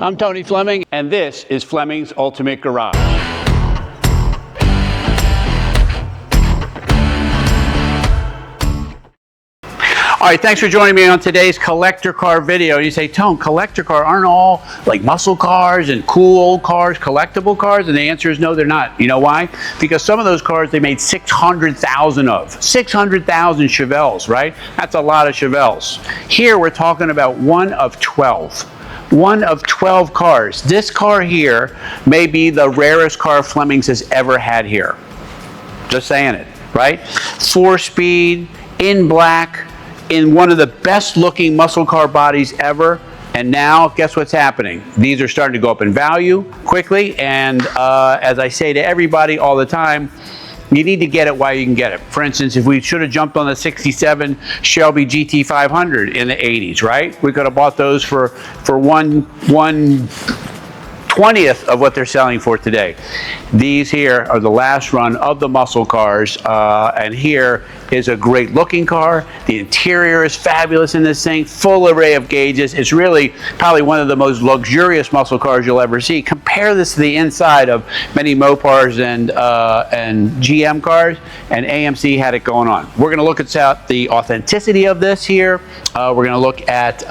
I'm Tony Fleming, and this is Fleming's Ultimate Garage. All right, thanks for joining me on today's collector car video. You say, Tone, collector car aren't all like muscle cars and cool old cars, collectible cars? And the answer is no, they're not. You know why? Because some of those cars they made 600,000 of. 600,000 Chevelles, right? That's a lot of Chevelles. Here we're talking about one of 12. One of 12 cars. This car here may be the rarest car Flemings has ever had here. Just saying it, right? 4-speed, in black, in one of the best looking muscle car bodies ever. And now guess what's happening? These are starting to go up in value quickly. And as I say to everybody all the time, you need to get it while you can get it. For instance, if we should have jumped on the 67 Shelby GT500 in the 80s, right? We could have bought those for 1/20th of what they're selling for today. These here are the last run of the muscle cars, and here is a great looking car. The interior is fabulous in this thing, full array of gauges. It's really probably one of the most luxurious muscle cars you'll ever see. Compare this to the inside of many Mopars and GM cars, and AMC had it going on. We're gonna look at the authenticity of this here. We're gonna look at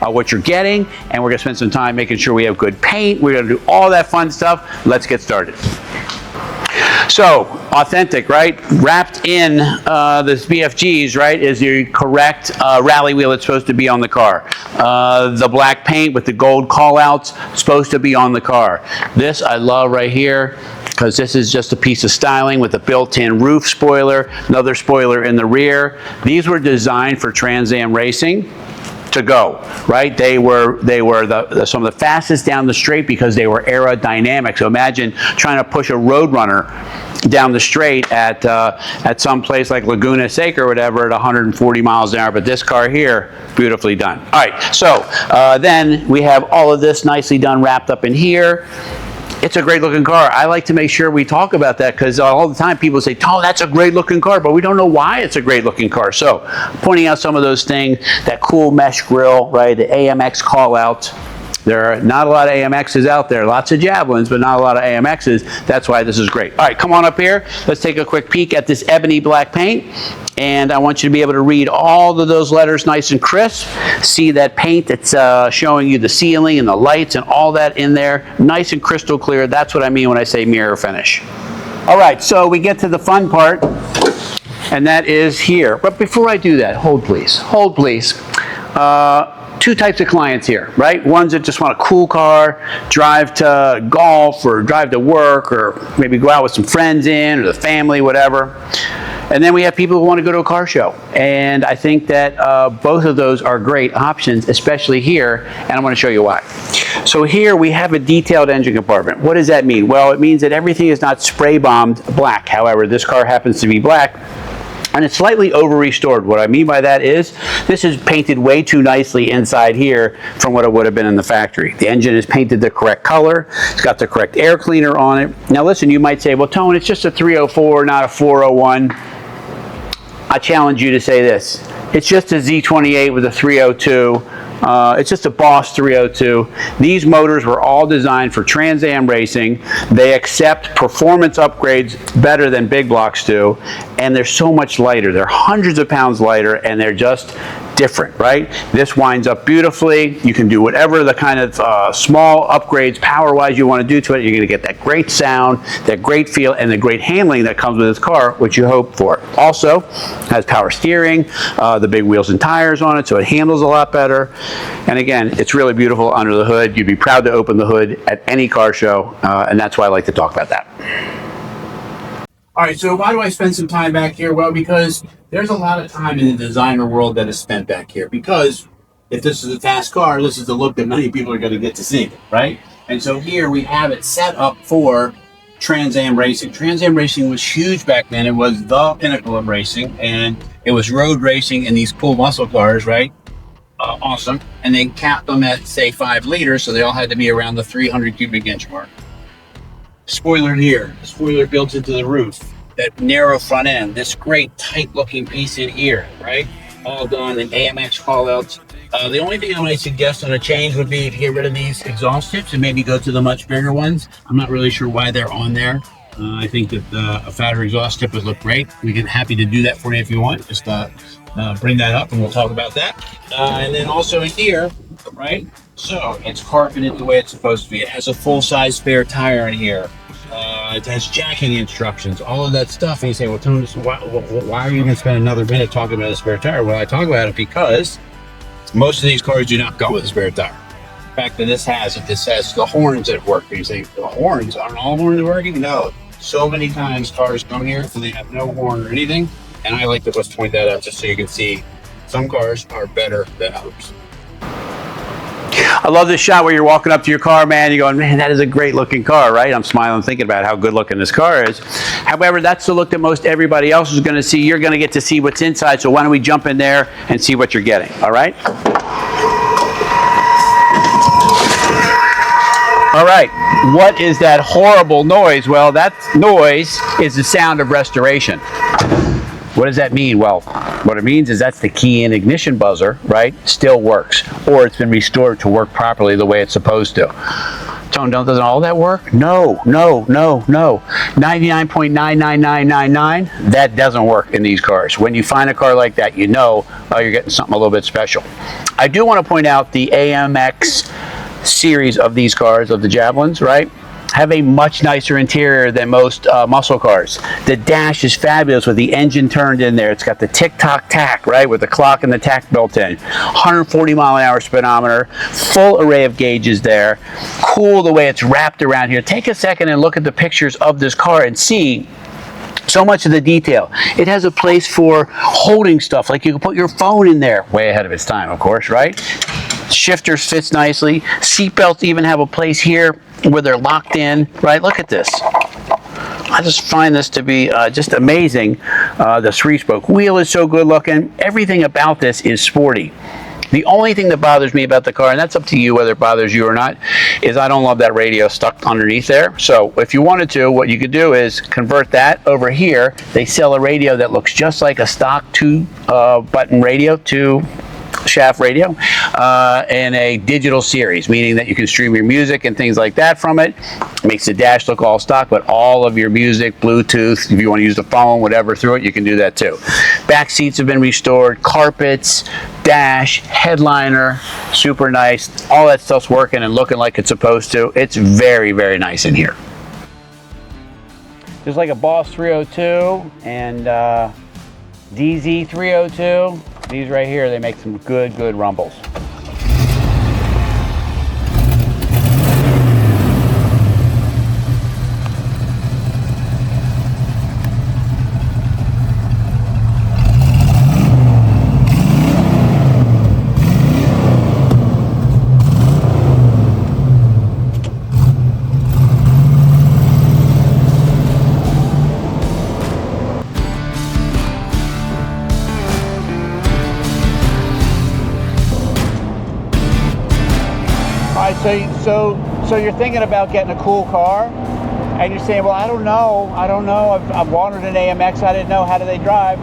what you're getting, and we're gonna spend some time making sure we have good paint. We're gonna do all that fun stuff. Let's get started. So, authentic, right? Wrapped in this BFGs, right, is the correct rally wheel that's supposed to be on the car. The black paint with the gold callouts supposed to be on the car. This I love right here, because this is just a piece of styling with a built-in roof spoiler, another spoiler in the rear. These were designed for Trans Am racing to go, right? They were some of the fastest down the straight because they were aerodynamic. So imagine trying to push a Roadrunner down the straight at some place like Laguna Seca or whatever at 140 miles an hour. But this car here, beautifully done. All right, so then we have all of this nicely done, wrapped up in here. It's a great looking car. I like to make sure we talk about that because all the time people say, oh, that's a great looking car, but we don't know why it's a great looking car. So pointing out some of those things, that cool mesh grille, right? The AMX call out. There are not a lot of AMXs out there, lots of Javelins, but not a lot of AMXs. That's why this is great. All right, come on up here. Let's take a quick peek at this ebony black paint. And I want you to be able to read all of those letters nice and crisp. See that paint that's showing you the ceiling and the lights and all that in there. Nice and crystal clear. That's what I mean when I say mirror finish. All right, so we get to the fun part, and that is here. But before I do that, hold please. Hold please. Two types of clients here, right? Ones that just want a cool car, drive to golf or drive to work or maybe go out with some friends or the family, whatever. And then we have people who want to go to a car show. And I think that both of those are great options, especially here, and I'm going to show you why. So here we have a detailed engine compartment. What does that mean? Well, it means that everything is not spray bombed black. However, this car happens to be black. And it's slightly over-restored. What I mean by that is this is painted way too nicely inside here from what it would have been in the factory. The engine is painted the correct color. It's got the correct air cleaner on it. Now listen, you might say, well, Tone, it's just a 304, not a 401. I challenge you to say this. It's just a Z28 with a 302. It's just a Boss 302. These motors were all designed for Trans Am racing. They accept performance upgrades better than big blocks do, and they're so much lighter. They're hundreds of pounds lighter, and they're just different, right? This winds up beautifully. You can do whatever the kind of small upgrades power-wise you want to do to it. You're going to get that great sound, that great feel, and the great handling that comes with this car, which you hope for. Also, has power steering, the big wheels and tires on it, so it handles a lot better. And again, it's really beautiful under the hood. You'd be proud to open the hood at any car show, and that's why I like to talk about that. All right, so why do I spend some time back here? Well, because there's a lot of time in the designer world that is spent back here. Because if this is a fast car, this is the look that many people are going to get to see, right? And so here we have it set up for Trans Am racing. Trans Am racing was huge back then. It was the pinnacle of racing, and it was road racing in these cool muscle cars, right? Awesome. And they capped them at, say, 5 liters, so they all had to be around the 300 cubic inch mark. Spoiler here, spoiler built into the roof, that narrow front end, this great tight looking piece in here, right? All done in AMX callouts. The only thing I might suggest on a change would be to get rid of these exhaust tips and maybe go to the much bigger ones. I'm not really sure why they're on there. I think that a fatter exhaust tip would look great. We can happy to do that for you if you want. Just bring that up and we'll talk about that. And then also in here, right? So it's carpeted the way it's supposed to be. It has a full-size spare tire in here. It has jacking instructions, all of that stuff. And you say, well, Tony, why are you going to spend another minute talking about a spare tire? Well, I talk about it because most of these cars do not come with a spare tire. The fact that this has the horns that work. And you say, the horns, aren't all horns working? No. So many times cars come here and they have no horn or anything. And I like to just point that out just so you can see some cars are better than others. I love this shot where you're walking up to your car, man. You're going, man, that is a great looking car, right? I'm smiling thinking about how good looking this car is. However, that's the look that most everybody else is going to see. You're going to get to see what's inside. So why don't we jump in there and see what you're getting, all right? All right, what is that horrible noise? Well, that noise is the sound of restoration. What does that mean? Well, what it means is that's the key in ignition buzzer, right? Still works, or it's been restored to work properly the way it's supposed to. Tone, doesn't all that work? No. 99.99999, that doesn't work in these cars. When you find a car like that, you know you're getting something a little bit special. I do want to point out the AMX series of these cars, of the Javelins, right, have a much nicer interior than most muscle cars. The dash is fabulous with the engine turned in there. It's got the tick-tock-tack, right, with the clock and the tack built in. 140 mile an hour speedometer, full array of gauges there. Cool the way it's wrapped around here. Take a second and look at the pictures of this car and see so much of the detail. It has a place for holding stuff, like you can put your phone in there. Way ahead of its time, of course, right? Shifters fits nicely. Seat belts even have a place here where they're locked in, right? Look at this. I just find this to be just amazing. The 3-spoke wheel is so good looking. Everything about this is sporty. The only thing that bothers me about the car, and that's up to you whether it bothers you or not, is I don't love that radio stuck underneath there. So if you wanted to, what you could do is convert that over here. They sell a radio that looks just like a stock 2-button radio, 2-shaft radio, in a digital series, meaning that you can stream your music and things like that from it. Makes the dash look all stock, but all of your music, Bluetooth, if you want to use the phone, whatever, through it, you can do that too. Back seats have been restored, carpets, dash, headliner, super nice. All that stuff's working and looking like it's supposed to. It's very, very nice in here. Just like a Boss 302 and DZ 302. These right here, they make some good rumbles. So you're thinking about getting a cool car, and you're saying, well, I don't know. I've wanted an AMX. I didn't know. How do they drive?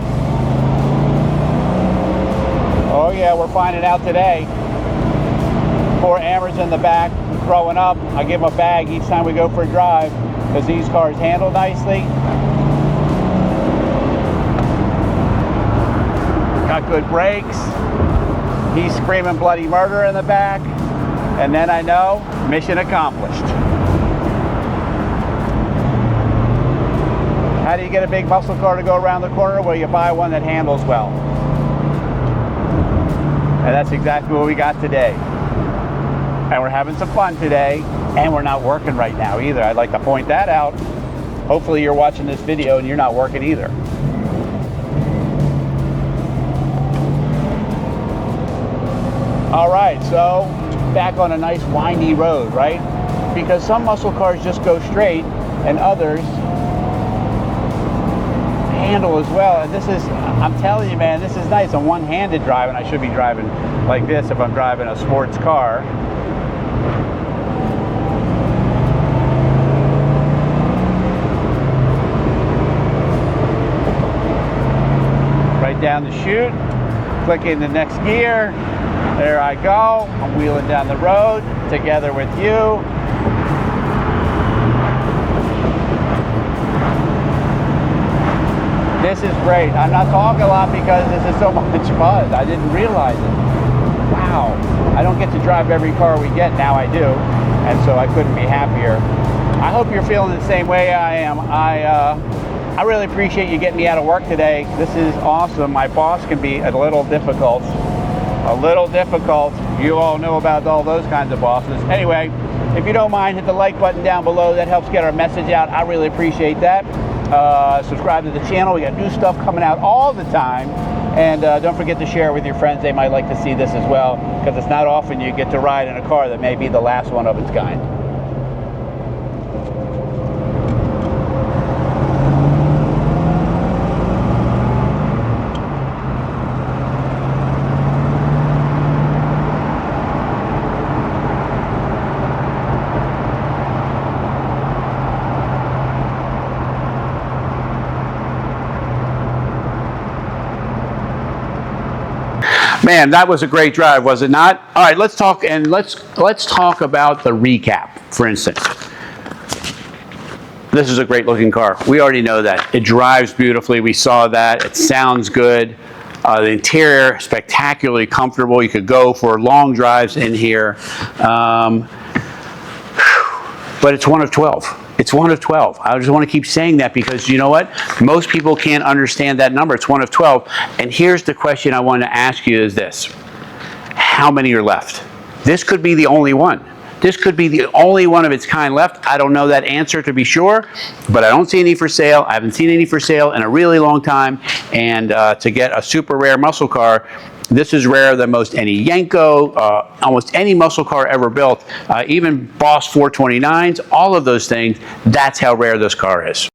Oh yeah, we're finding out today. 4 Amers in the back, growing up. I give them a bag each time we go for a drive because these cars handle nicely. Got good brakes. He's screaming bloody murder in the back. And then I know, mission accomplished. How do you get a big muscle car to go around the corner? Well, you buy one that handles well. And that's exactly what we got today. And we're having some fun today, and we're not working right now either. I'd like to point that out. Hopefully you're watching this video and you're not working either. All right, so back on a nice windy road, right? Because some muscle cars just go straight and others handle as well. And this is, I'm telling you, man, this is nice. A one-handed drive, and I should be driving like this if I'm driving a sports car. Right down the chute, click in the next gear. There I go. I'm wheeling down the road together with you. This is great. I'm not talking a lot because this is so much fun. I didn't realize it. Wow. I don't get to drive every car we get. Now I do. And so I couldn't be happier. I hope you're feeling the same way I am. I really appreciate you getting me out of work today. This is awesome. My boss can be a little difficult. You all know about all those kinds of bosses. Anyway, if you don't mind, hit the like button down below. That helps get our message out. I really appreciate that. Subscribe to the channel. We got new stuff coming out all the time. And don't forget to share with your friends. They might like to see this as well, because it's not often you get to ride in a car that may be the last one of its kind. Man, that was a great drive, was it not? All right, let's talk about the recap, for instance. This is a great looking car. We already know that. It drives beautifully. We saw that. It sounds good. The interior, spectacularly comfortable. You could go for long drives in here. But it's one of 12. It's one of 12. I just want to keep saying that because you know what? Most people can't understand that number. It's one of 12. And here's the question I want to ask you is this. How many are left? This could be the only one. This could be the only one of its kind left. I don't know that answer to be sure, but I don't see any for sale. I haven't seen any for sale in a really long time. And to get a super rare muscle car, this is rarer than most any Yenko, almost any muscle car ever built, even Boss 429s, all of those things. That's how rare this car is.